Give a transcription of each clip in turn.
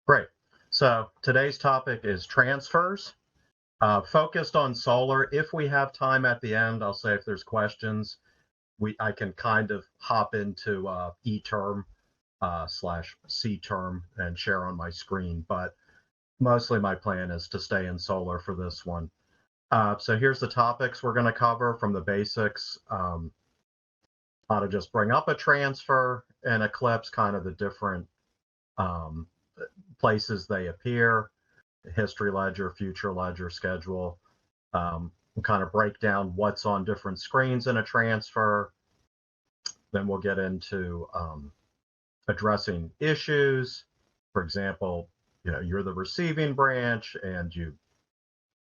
Great. So today's topic is transfers, focused on solar. If we have time at the end, I'll say if there's questions, I can kind of hop into E-term slash C-term and share on my screen. But mostly my plan is to stay in solar for this one. So here's the topics we're going to cover from the basics. How to just bring up a transfer in Eclipse, kind of the different um, places they appear, history ledger, future ledger, schedule. We'll kind of break down what's on different screens in a transfer. Then we'll get into addressing issues. For example, you're the receiving branch and you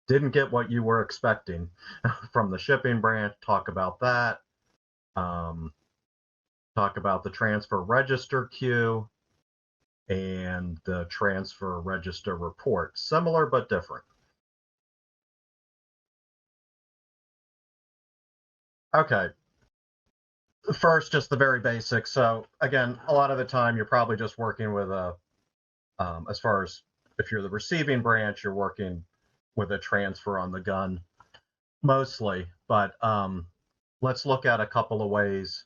didn't get what you were expecting from the shipping branch. Talk about that. Talk about the transfer register queue and the transfer register report. Similar but different. Okay. First, just the very basics. So again, a lot of the time you're probably just working with as far as if you're the receiving branch, you're working with a transfer on the gun mostly. But let's look at a couple of ways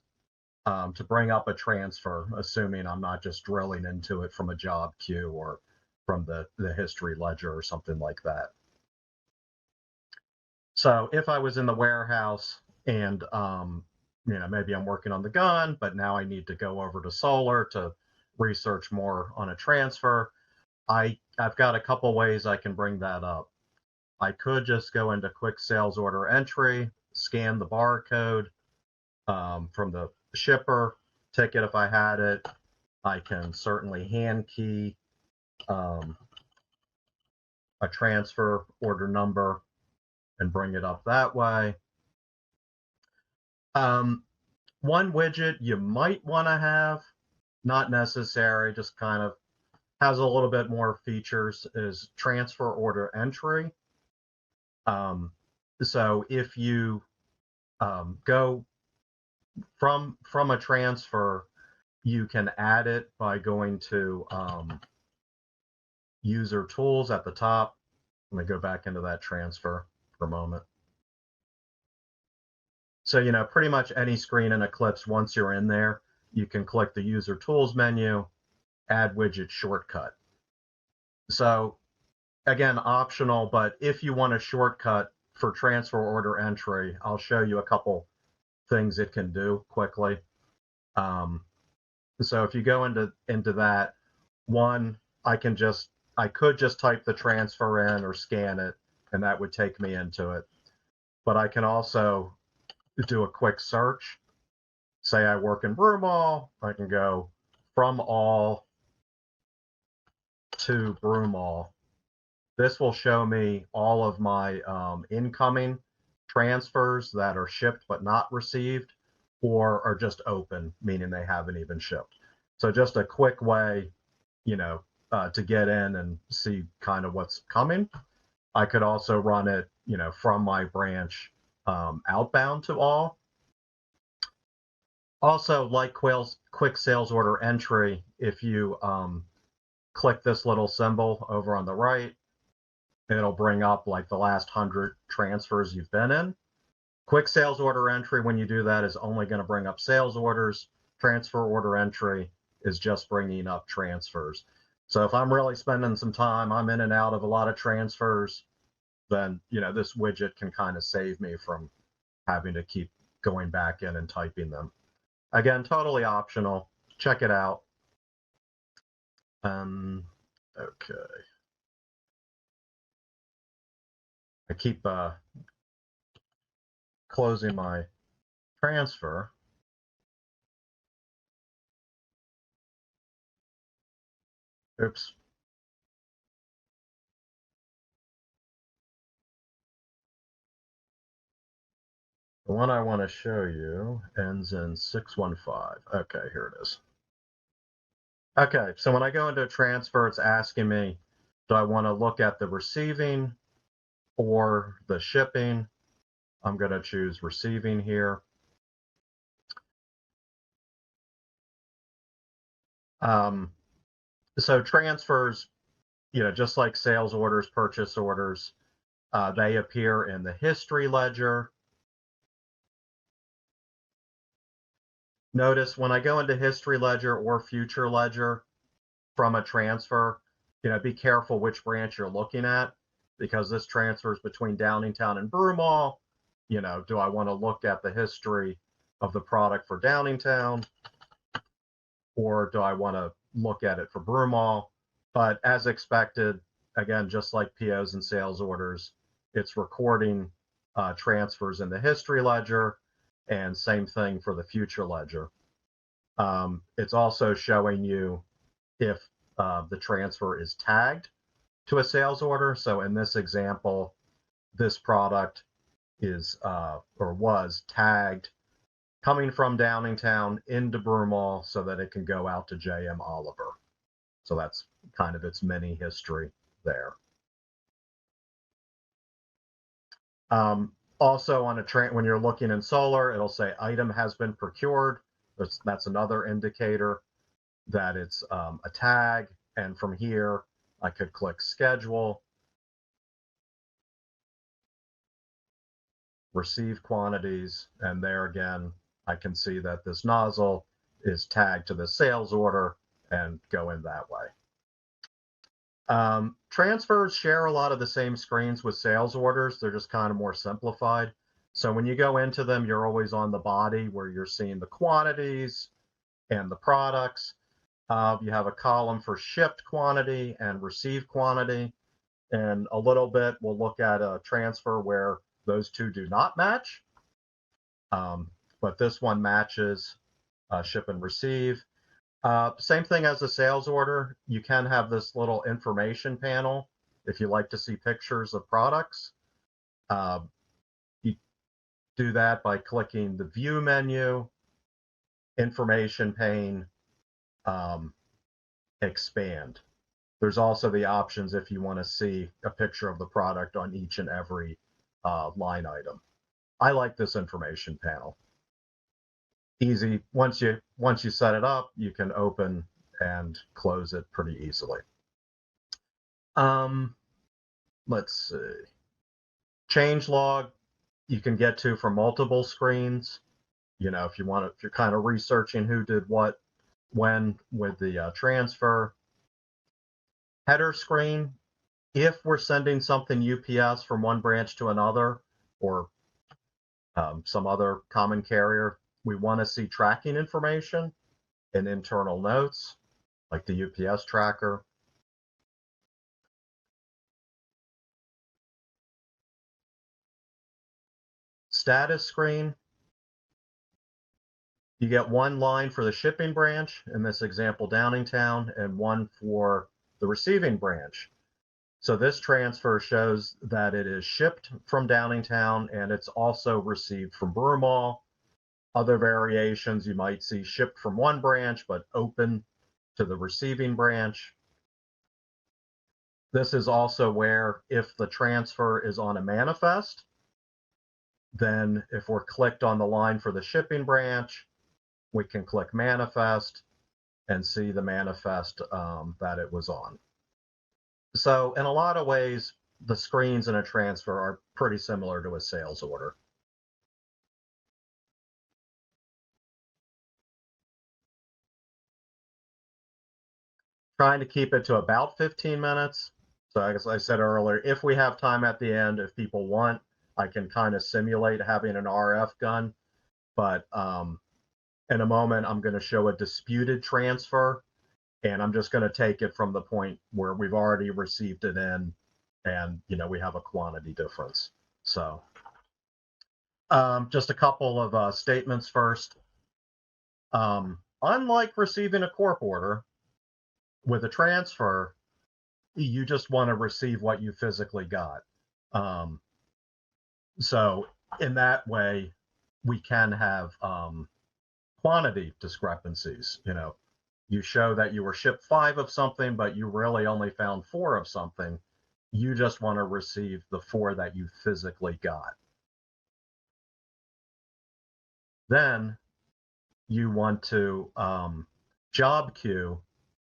to bring up a transfer, assuming I'm not just drilling into it from a job queue or from the history ledger or something like that. So if I was in the warehouse and maybe I'm working on the gun, but now I need to go over to solar to research more on a transfer, I've got a couple ways I can bring that up. I could just go into quick sales order entry, scan the barcode from the shipper ticket if I had it. I can certainly hand key a transfer order number and bring it up that way. One widget you might want to have, not necessary, just kind of has a little bit more features, is transfer order entry. So if you go from a transfer, you can add it by going to user tools at the top. Let me go back into that transfer for a moment. So, pretty much any screen in Eclipse, once you're in there, you can click the user tools menu, add widget shortcut. So again, optional, but if you want a shortcut for transfer order entry, I'll show you a couple things it can do quickly. So if you go into that, one, I could just type the transfer in or scan it, and that would take me into it. But I can also do a quick search. Say I work in Broomall, I can go from all to Broomall. This will show me all of my incoming transfers that are shipped but not received, or are just open, meaning they haven't even shipped. So just a quick way, to get in and see kind of what's coming. I could also run it, from my branch outbound to all. Also, like quick sales order entry, if you click this little symbol over on the right, it'll bring up like the last 100 transfers you've been in. Quick sales order entry, when you do that, is only going to bring up sales orders. Transfer order entry is just bringing up transfers. So if I'm really spending some time, I'm in and out of a lot of transfers, then this widget can kind of save me from having to keep going back in and typing them. Again, totally optional. Check it out. Okay. I keep closing my transfer. Oops. The one I want to show you ends in 615. Okay, here it is. Okay, so when I go into a transfer, it's asking me, do I want to look at the receiving or the shipping? I'm going to choose receiving here. So transfers, just like sales orders, purchase orders, they appear in the history ledger. Notice when I go into history ledger or future ledger from a transfer, be careful which branch you're looking at because this transfers between Downingtown and Broomall. Do I want to look at the history of the product for Downingtown or do I want to look at it for Broomall? But as expected, again, just like POs and sales orders, it's recording transfers in the history ledger and same thing for the future ledger. It's also showing you if the transfer is tagged to a sales order. So in this example, this product is or was tagged coming from Downingtown into Broomall so that it can go out to JM Oliver. So that's kind of its mini history there. Also on when you're looking in solar, it'll say item has been procured. That's another indicator that it's a tag. And from here, I could click schedule, receive quantities, and there again, I can see that this nozzle is tagged to the sales order and go in that way. Transfers share a lot of the same screens with sales orders. They're just kind of more simplified. So when you go into them, you're always on the body where you're seeing the quantities and the products. You have a column for shipped quantity and received quantity. And a little bit, we'll look at a transfer where those two do not match. But this one matches ship and receive. Same thing as a sales order. You can have this little information panel if you like to see pictures of products. You do that by clicking the View menu, Information pane, Expand. There's also the options if you want to see a picture of the product on each and every line item. I like this information panel. Easy. Once you set it up, you can open and close it pretty easily. Let's see. Change log you can get to from multiple screens. If you're kind of researching who did what when with the transfer. Header screen, if we're sending something UPS from one branch to another or some other common carrier, we want to see tracking information and internal notes like the UPS tracker. Status screen, you get one line for the shipping branch, in this example Downingtown, and one for the receiving branch. So this transfer shows that it is shipped from Downingtown and it's also received from Broomall. Other variations, you might see shipped from one branch but open to the receiving branch. This is also where if the transfer is on a manifest, then if we're clicked on the line for the shipping branch, we can click manifest and see the manifest that it was on. So in a lot of ways, the screens in a transfer are pretty similar to a sales order. Trying to keep it to about 15 minutes. So as I said earlier, if we have time at the end, if people want, I can kind of simulate having an RF gun. But in a moment, I'm going to show a disputed transfer. And I'm just going to take it from the point where we've already received it in and, we have a quantity difference. So just a couple of statements first. Unlike receiving a corp order, with a transfer, you just want to receive what you physically got. So in that way, we can have quantity discrepancies. You show that you were shipped 5 of something, but you really only found 4 of something. You just want to receive the 4 that you physically got. Then you want to job queue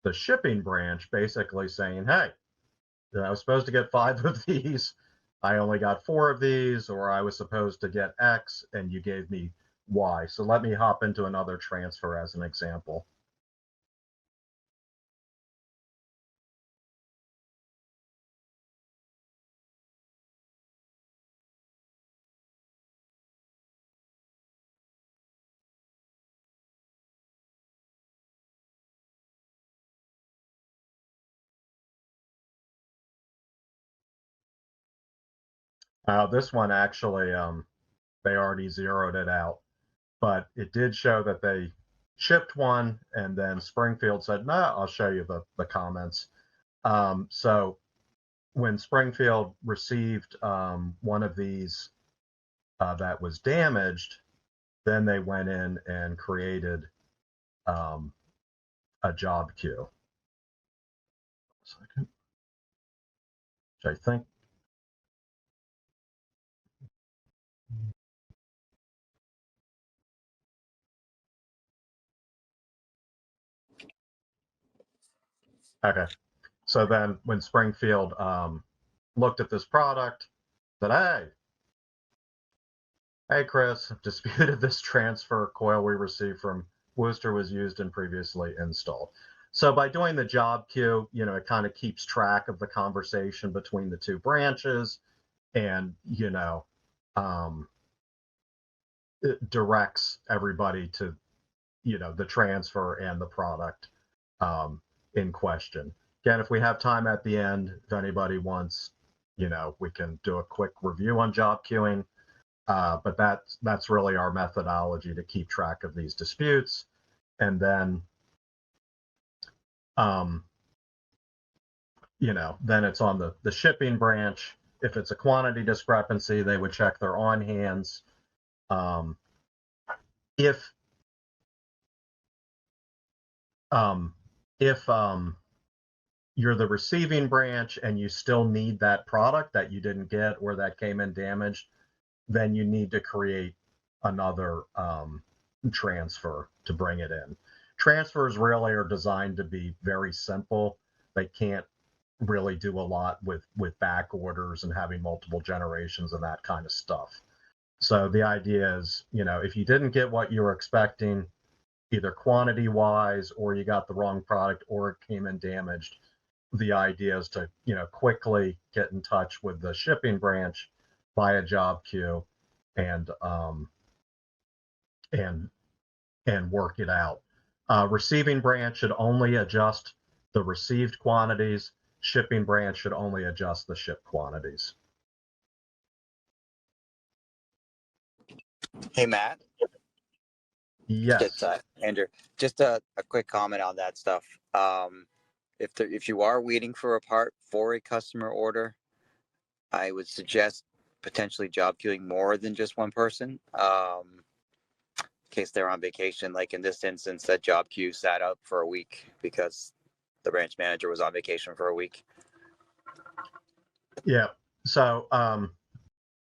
the shipping branch, basically saying, hey, I was supposed to get 5 of these. I only got 4 of these, or I was supposed to get X and you gave me Y. So let me hop into another transfer as an example. This one actually, they already zeroed it out, but it did show that they shipped one, and then Springfield said, "No, I'll show you the comments." So when Springfield received one of these that was damaged, then they went in and created um, a job queue. Second, which I think. Okay. So then when Springfield looked at this product, said, hey, Chris, disputed this transfer coil we received from Worcester was used and previously installed. So by doing the job queue, it kind of keeps track of the conversation between the two branches, and, um, it directs everybody to, the transfer and the product in question. Again, if we have time at the end, if anybody wants, we can do a quick review on job queuing. But that's really our methodology to keep track of these disputes. And then, um, then it's on the shipping branch. If it's a quantity discrepancy, they would check their on hands. If um, if you're the receiving branch and you still need that product that you didn't get or that came in damaged, then you need to create another transfer to bring it in. Transfers really are designed to be very simple. They can't really do a lot with back orders and having multiple generations and that kind of stuff. So the idea is, if you didn't get what you were expecting, either quantity wise, or you got the wrong product, or it came in damaged, the idea is to, quickly get in touch with the shipping branch, buy a job queue, and and and work it out. Receiving branch should only adjust the received quantities. Shipping branch should only adjust the shipped quantities. Hey, Matt. Yes. Andrew. Just a quick comment on that stuff. If you are waiting for a part for a customer order, I would suggest potentially job queuing more than just one person. In case they're on vacation, like in this instance, that job queue sat up for a week because the branch manager was on vacation for a week. Yeah. So, and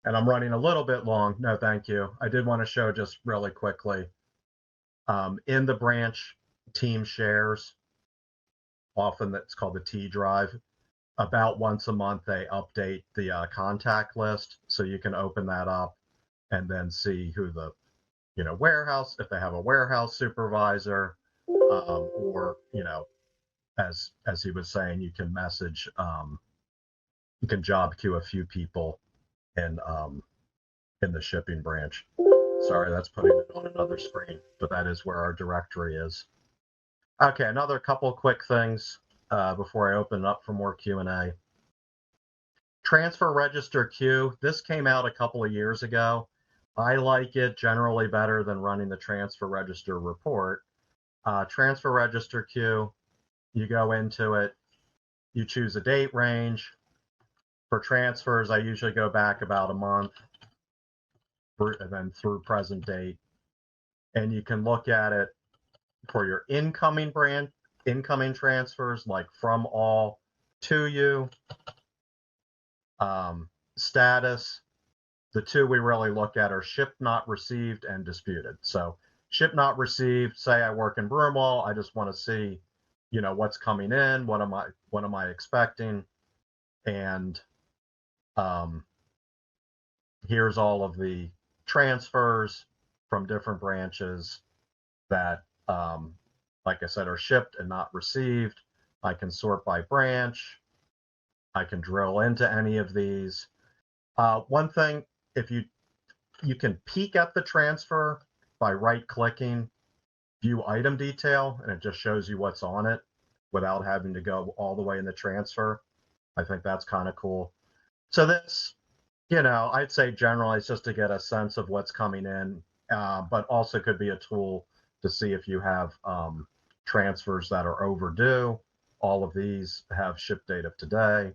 I'm running a little bit long. No, thank you. I did want to show just really quickly. In the branch team shares, often that's called the T drive. About once a month, they update the contact list, so you can open that up and then see who the warehouse, if they have a warehouse supervisor, or as he was saying, you can message, you can job queue a few people in the shipping branch. Sorry, that's putting it on another screen, but that is where our directory is. Okay, another couple quick things before I open it up for more Q&A. Transfer register queue. This came out a couple of years ago. I like it generally better than running the transfer register report. Transfer register queue, you go into it, you choose a date range. For transfers, I usually go back about a month and then through present date. And you can look at it for your incoming transfers, like from all to you, status. The two we really look at are shipped, not received, and disputed. So shipped, not received, say I work in Broomall, I just want to see, what's coming in, what am I expecting? and here's all of the transfers from different branches that, like I said, are shipped and not received. I can sort by branch. I can drill into any of these. One thing, if you can peek at the transfer by right-clicking, view item detail, and it just shows you what's on it without having to go all the way in the transfer. I think that's kind of cool. So this, I'd say generally it's just to get a sense of what's coming in, but also could be a tool to see if you have transfers that are overdue. All of these have ship date of today.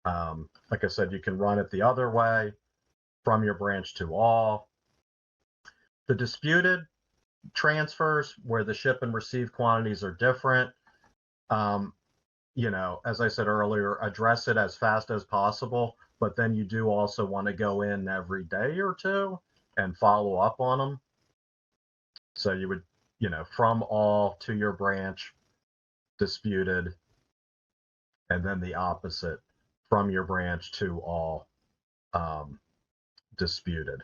Like I said, you can run it the other way, from your branch to all. The disputed transfers, where the ship and receive quantities are different, as I said earlier, address it as fast as possible, but then you do also want to go in every day or two and follow up on them. So you would, from all to your branch, disputed, and then the opposite, from your branch to all, disputed.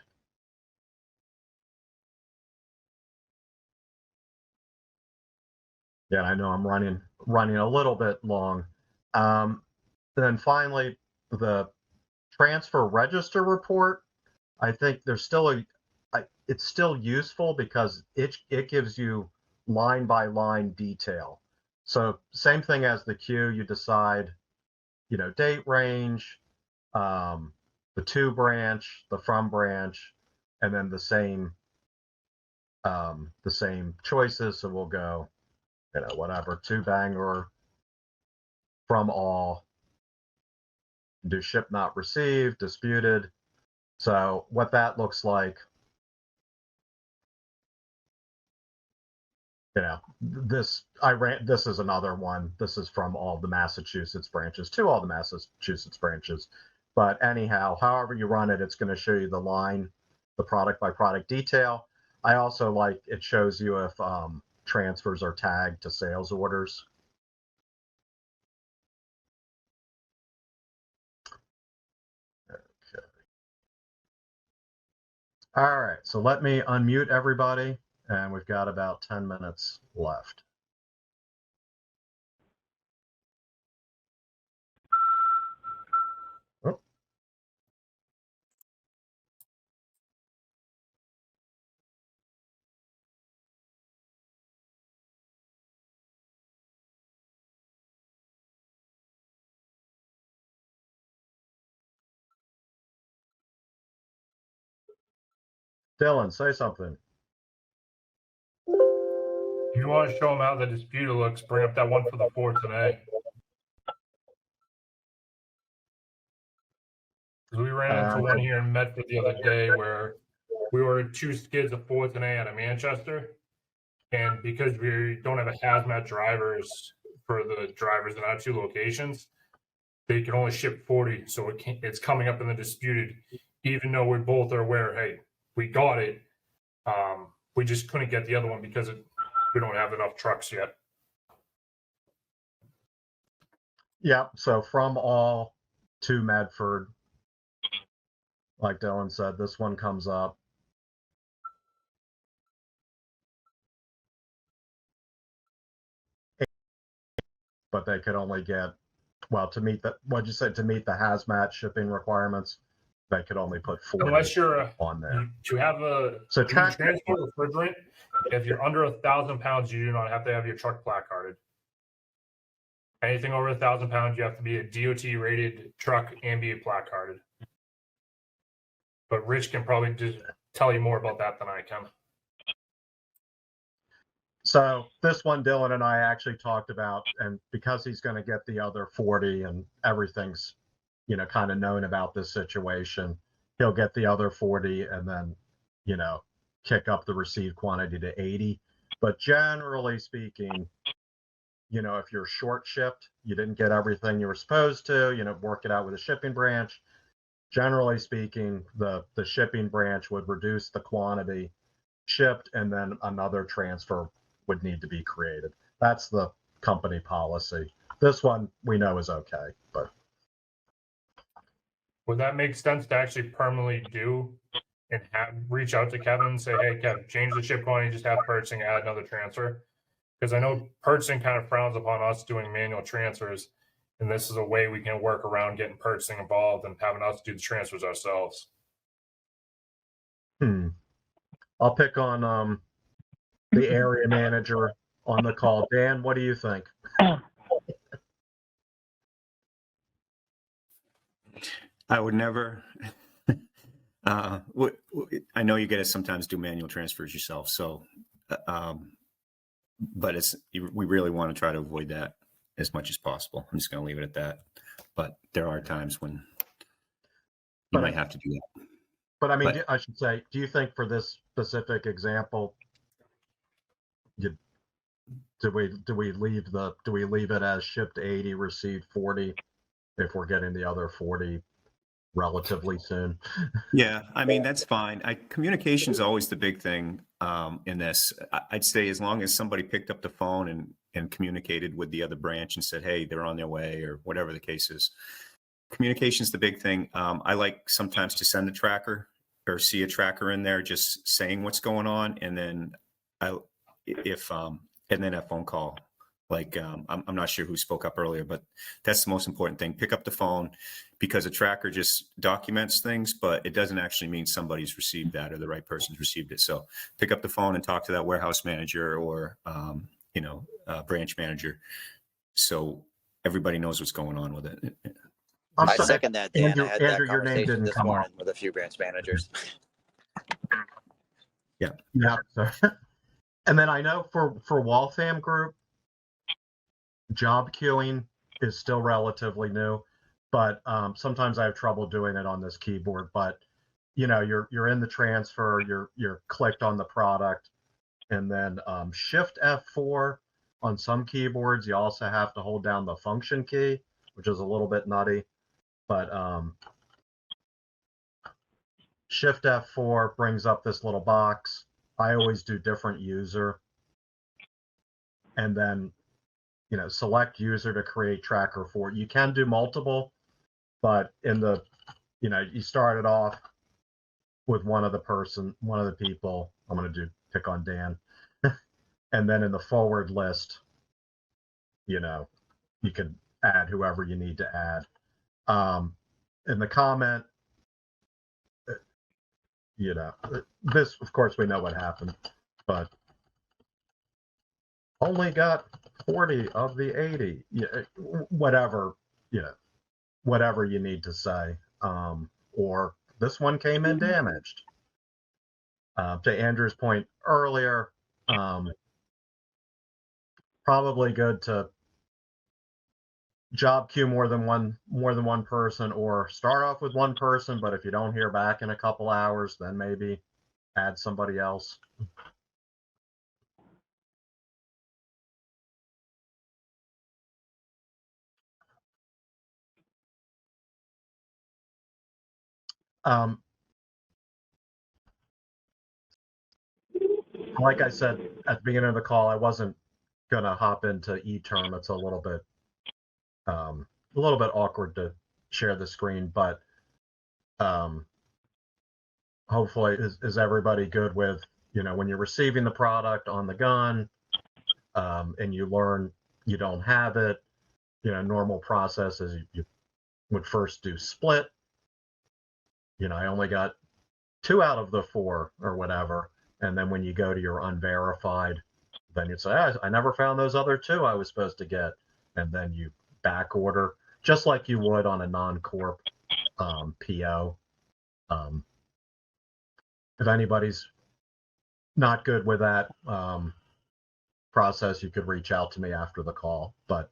Yeah, I know I'm running a little bit long. Then finally, the transfer register report. I think there's still it's still useful because it gives you line by line detail. So same thing as the queue, you decide, date range, the to branch, the from branch, and then the same choices. So we'll go, whatever, to Bangor, from all, do ship not received, disputed. So what that looks like, this is another one. This is from all the Massachusetts branches to all the Massachusetts branches. But anyhow, however you run it, it's going to show you the line, the product by product detail. I also like it shows you if transfers are tagged to sales orders. Okay. All right, so let me unmute everybody, and we've got about 10 minutes left. Oh. Dylan, say something. If you want to show them how the disputed looks, bring up that one for the 4 today. Because we ran into one here in Medford the other day where we were 2 skids of 4 today out of Manchester. And because we don't have a hazmat drivers for the drivers in our 2 locations, they can only ship 40. So it's coming up in the disputed, even though we both are aware, hey, we got it. We just couldn't get the other one because we don't have enough trucks yet. Yeah, so from all to Medford, like Dylan said, this one comes up. But they could only get, to meet the, what'd you say, to meet the hazmat shipping requirements, they could only put 40 unless you're on there. To have a So transport refrigerant, if you're under 1,000 pounds, you do not have to have your truck placarded. Anything over 1,000 pounds, you have to be a DOT rated truck and be placarded. But Rich can probably just tell you more about that than I can. So this one, Dylan and I actually talked about, and because he's going to get the other 40 and everything's, kind of known about this situation, he'll get the other 40 and then, kick up the received quantity to 80. But generally speaking, if you're short shipped, you didn't get everything you were supposed to, work it out with a shipping branch. Generally speaking, the shipping branch would reduce the quantity shipped and then another transfer would need to be created. That's the company policy. This one we know is okay, but would that make sense to actually permanently do and reach out to Kevin and say, hey, Kevin, change the ship quantity, just have purchasing add another transfer? Because I know purchasing kind of frowns upon us doing manual transfers, and this is a way we can work around getting purchasing involved and having us do the transfers ourselves. I'll pick on the area manager on the call. Dan, what do you think? I would never. I know you got to sometimes do manual transfers yourself, so but we really want to try to avoid that as much as possible. I'm just going to leave it at that. But there are times when you might have to do that. But I mean, I should say, do you think for this specific example, do we leave it as shipped 80, received 40, if we're getting the other 40 relatively soon? Yeah, I mean, that's fine. Communication is always the big thing in this. I'd say as long as somebody picked up the phone and communicated with the other branch and said, hey, they're on their way, or whatever the case is. Communication is the big thing. I like sometimes to send a tracker or see a tracker in there just saying what's going on, and then and then a phone call. Like I'm not sure who spoke up earlier, but that's the most important thing. Pick up the phone, because a tracker just documents things, but it doesn't actually mean somebody's received that or the right person's received it. So pick up the phone and talk to that warehouse manager or branch manager, so everybody knows what's going on with it. I second that, Dan. Andrew, I had that your name conversation didn't this come morning up. with a few branch managers. Yeah. And then I know for Waltham Group, job queuing is still relatively new, but sometimes I have trouble doing it on this keyboard. But you're in the transfer, you're clicked on the product, and then Shift F4 on some keyboards. You also have to hold down the function key, which is a little bit nutty. But Shift F4 brings up this little box. I always do different user, and then select user to create tracker for. You can do multiple, but in the you started off with one of the people. I'm going to pick on Dan, and then in the forward list, you can add whoever you need to add. In the comment, this, of course, we know what happened, but only got 40 of the 80. Whatever you need to say, or this one came in damaged. To Andrew's point earlier, probably good to job queue more than one person, or start off with one person, but if you don't hear back in a couple hours, then maybe add somebody else. Like I said at the beginning of the call, I wasn't gonna hop into eTerm. It's a little bit awkward to share the screen, but hopefully is everybody good with when you're receiving the product on the gun, and you learn you don't have it. Normal process is you would first do split. I only got 2 out of the 4 or whatever, and then when you go to your unverified, then you'd say, I never found those other 2 I was supposed to get, and then you back order just like you would on a non-corp PO. If anybody's not good with that process, you could reach out to me after the call. But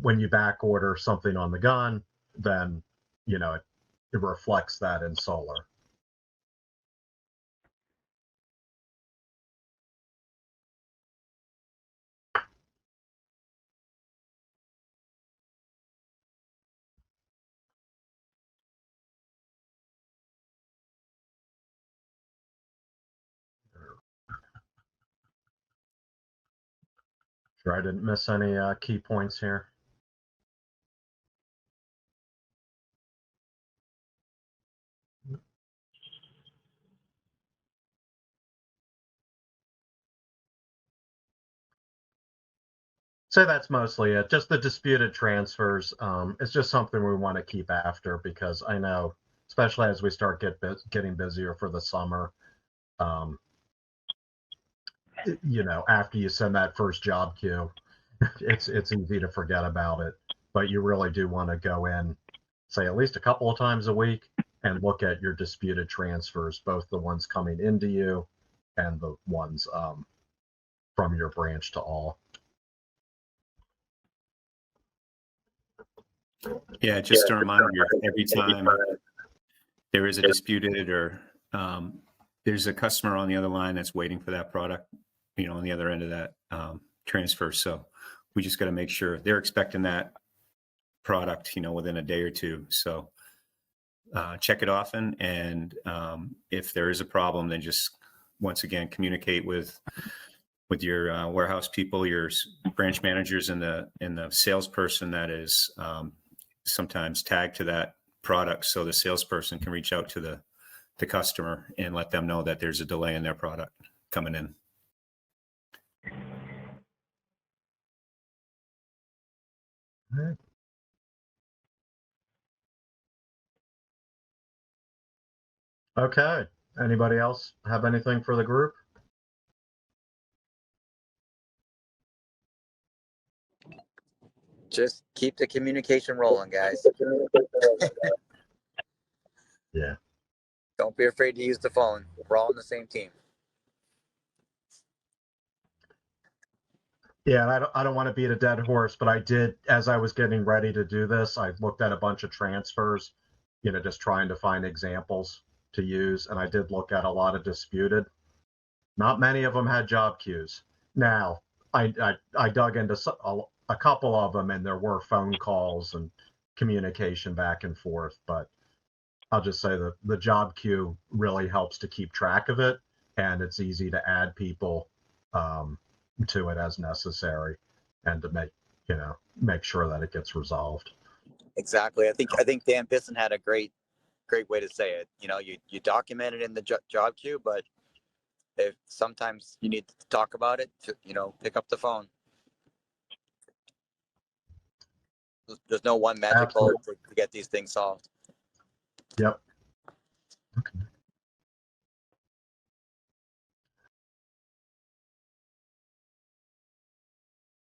when you back order something on the gun, then it reflects that in Solar. Sure I didn't miss any key points here. So that's mostly it. Just the disputed transfers. It's just something we want to keep after because I know, especially as we start getting busier for the summer, um, after you send that first job queue, it's easy to forget about it. But you really do want to go in, say at least a couple of times a week, and look at your disputed transfers, both the ones coming into you and the ones from your branch to all. Yeah, just a reminder, every time there is a disputed or there's a customer on the other line that's waiting for that product, on the other end of that transfer. So we just got to make sure they're expecting that product, within a day or two. So check it often. And if there is a problem, then just once again, communicate with your warehouse people, your branch managers, and the salesperson that is sometimes tagged to that product, so the salesperson can reach out to the customer and let them know that there's a delay in their product coming in. Okay. Anybody else have anything for the group? Just keep the communication rolling, guys. Yeah. Don't be afraid to use the phone. We're all on the same team. Yeah, and I don't want to beat a dead horse, but I did, as I was getting ready to do this, I looked at a bunch of transfers, just trying to find examples to use. And I did look at a lot of disputed. Not many of them had job queues. Now, I dug into a couple of them, and there were phone calls and communication back and forth. But I'll just say that the job queue really helps to keep track of it, and it's easy to add people to it as necessary, and to make sure that it gets resolved. Exactly. I think Dan Bisson had a great way to say it. You document it in the job queue, but if sometimes you need to talk about it, pick up the phone. There's no one magic bullet to get these things solved. Yep. Okay.